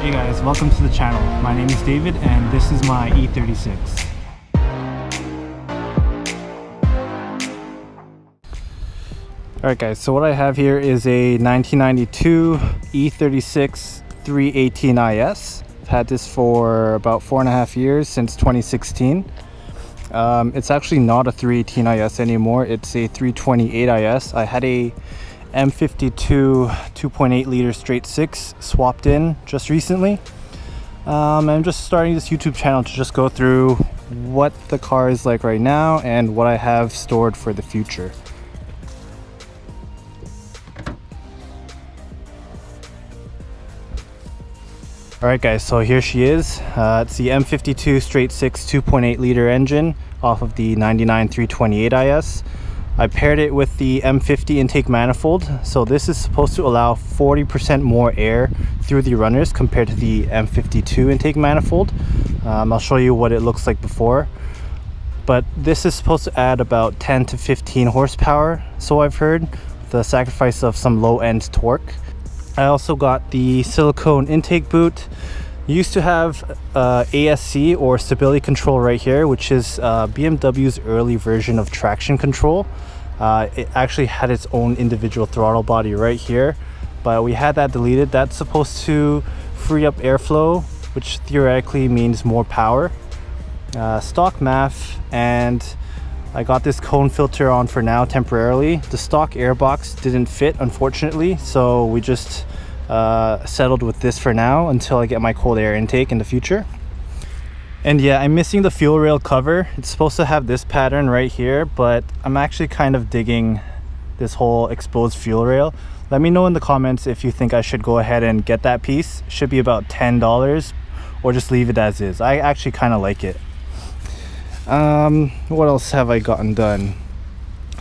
Hey guys, welcome to the channel. My name is David and this is my E36. Alright guys, so what I have here is a 1992 E36 318 IS. I've had this for about 4.5 years, since 2016. It's actually not a 318 IS anymore, it's a 328 IS. I had a M52 2.8 liter straight 6 swapped in just recently. I'm just starting this YouTube channel to just go through what the car is like right now and what I have stored for the future. Alright guys, so here she is. It's the M52 straight 6 2.8 liter engine off of the 99 328 IS. I paired it with the M50 Intake Manifold, so this is supposed to allow 40% more air through the runners compared to the M52 Intake Manifold. I'll show you what it looks like before, but this is supposed to add about 10 to 15 horsepower, so I've heard, the sacrifice of some low-end torque. I also got the Silicone intake boot. Used to have ASC or stability control right here, which is BMW's early version of traction control. It actually had its own individual throttle body right here, but we had that deleted. That's supposed to free up airflow, which theoretically means more power. Stock MAF, and I got this cone filter on for now temporarily. The stock airbox didn't fit, unfortunately, so we just settled with this for now until I get my cold air intake in the future. And yeah, I'm missing the fuel rail cover. It's supposed to have this pattern right here, but I'm actually kind of digging this whole exposed fuel rail. Let me know in the comments if you think I should go ahead and get that piece. It should be about $10, or just leave it as is. I actually kind of like it. What else have I gotten done?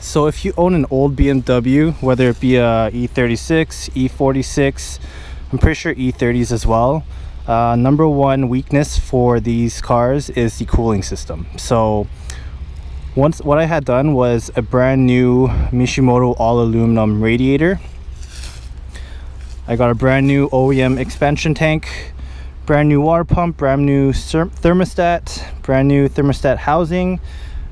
So if you own an old BMW, whether it be a E36, E46, I'm pretty sure E30s as well, number one weakness for these cars is the cooling system. So what I had done was a brand new Mishimoto all aluminum radiator. I got a brand new OEM expansion tank, brand new water pump, brand new thermostat, brand new thermostat housing.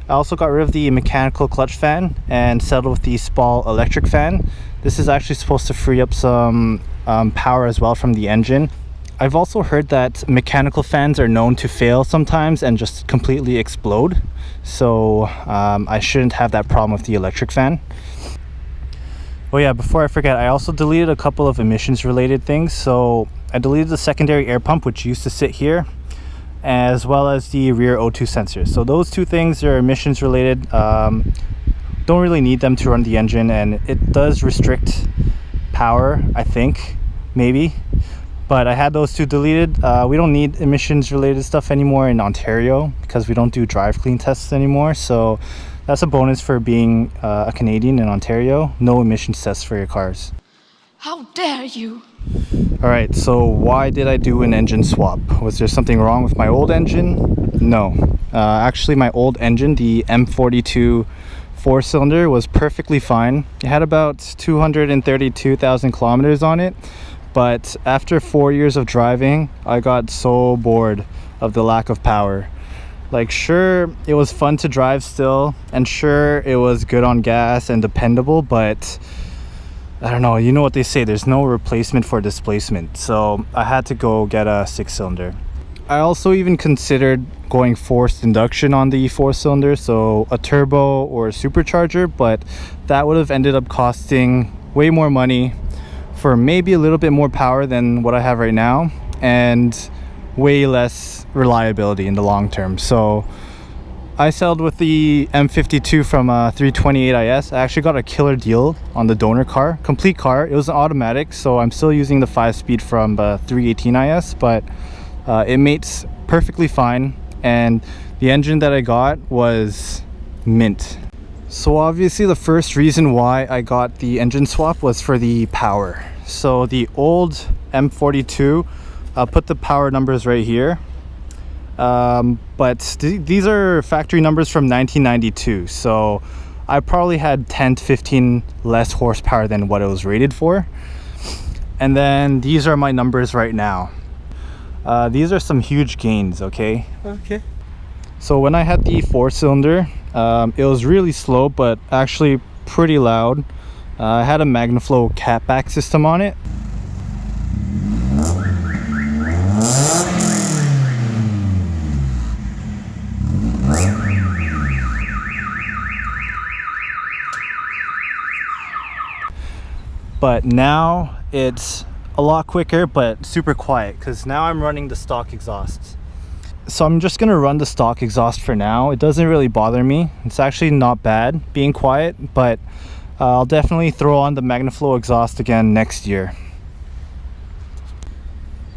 I also got rid of the mechanical clutch fan and settled with the SPAL Electric Fan. This is actually supposed to free up some power as well from the engine. I've also heard that mechanical fans are known to fail sometimes and just completely explode. So I shouldn't have that problem with the electric fan. Oh yeah, before I forget, I also deleted a couple of emissions related things. So I deleted the secondary air pump, which used to sit here, as well as the rear O2 sensor. So those two things are emissions related. Don't really need them to run the engine, and it does restrict power, I think, maybe. But I had those two deleted. We don't need emissions related stuff anymore in Ontario because we don't do drive clean tests anymore. So that's a bonus for being a Canadian in Ontario. No emissions tests for your cars. How dare you! Alright, so why did I do an engine swap? Was there something wrong with my old engine? No. Actually, my old engine, the M42 4-cylinder, was perfectly fine. It had about 232,000 kilometers on it, but after 4 years of driving, I got so bored of the lack of power. Like, sure, it was fun to drive still, and sure, it was good on gas and dependable, but I don't know, you know what they say, there's no replacement for displacement. So I had to go get a 6-cylinder. I also even considered going forced induction on the 4-cylinder, so a turbo or a supercharger, but that would have ended up costing way more money for maybe a little bit more power than what I have right now, and way less reliability in the long term. So I settled with the M52 from 328 IS. I actually got a killer deal on the donor car, complete car. It was an automatic, so I'm still using the 5-speed from 318 IS, but it mates perfectly fine, and the engine that I got was mint. So obviously the first reason why I got the engine swap was for the power. So the old M42, I'll put the power numbers right here. But these are factory numbers from 1992, so I probably had 10 to 15 less horsepower than what it was rated for. And then these are my numbers right now. these are some huge gains, okay? Okay. So when I had the 4-cylinder, it was really slow, but actually pretty loud. I had a MagnaFlow catback system on it. But now it's a lot quicker, but super quiet, because now I'm running the stock exhaust. So I'm just gonna run the stock exhaust for now. It doesn't really bother me. It's actually not bad being quiet, but I'll definitely throw on the MagnaFlow exhaust again next year.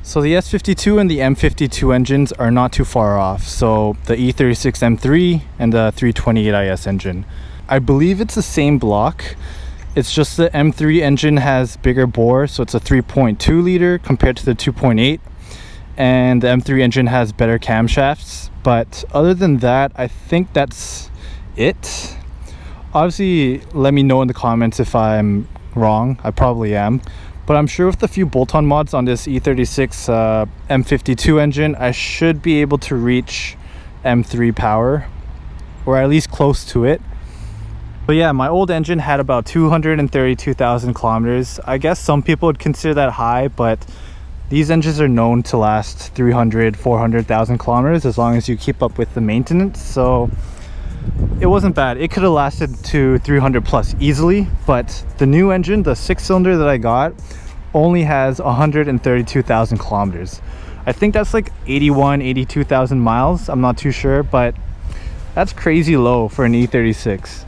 So the S52 and the M52 engines are not too far off. So the E36 M3 and the 328IS engine. I believe it's the same block. It's just the M3 engine has bigger bore, so it's a 3.2 liter compared to the 2.8. And the M3 engine has better camshafts. But other than that, I think that's it. Obviously, let me know in the comments if I'm wrong. I probably am. But I'm sure with a few bolt-on mods on this E36 M52 engine, I should be able to reach M3 power, or at least close to it. But yeah, my old engine had about 232,000 kilometers. I guess some people would consider that high, but these engines are known to last 300, 400,000 kilometers as long as you keep up with the maintenance. So it wasn't bad. It could have lasted to 300 plus easily, but the new engine, the 6-cylinder that I got, only has 132,000 kilometers. I think that's like 81, 82,000 miles. I'm not too sure, but that's crazy low for an E36.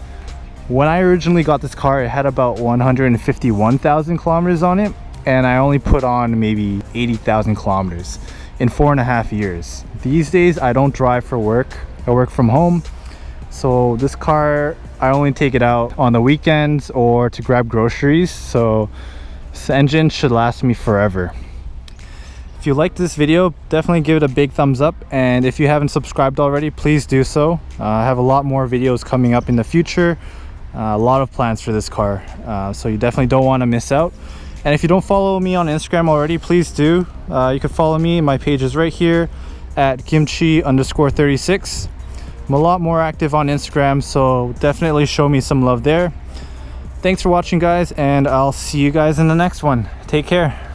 When I originally got this car, it had about 151,000 kilometers on it, and I only put on maybe 80,000 kilometers in 4.5 years. These days, I don't drive for work. I work from home. So this car, I only take it out on the weekends or to grab groceries. So this engine should last me forever. If you liked this video, definitely give it a big thumbs up. And if you haven't subscribed already, please do so. I have a lot more videos coming up in the future. A lot of plans for this car. So you definitely don't want to miss out. And if you don't follow me on Instagram already, please do. You can follow me. My page is right here at kimchi_36. I'm a lot more active on Instagram, so definitely show me some love there. Thanks for watching, guys, and I'll see you guys in the next one. Take care.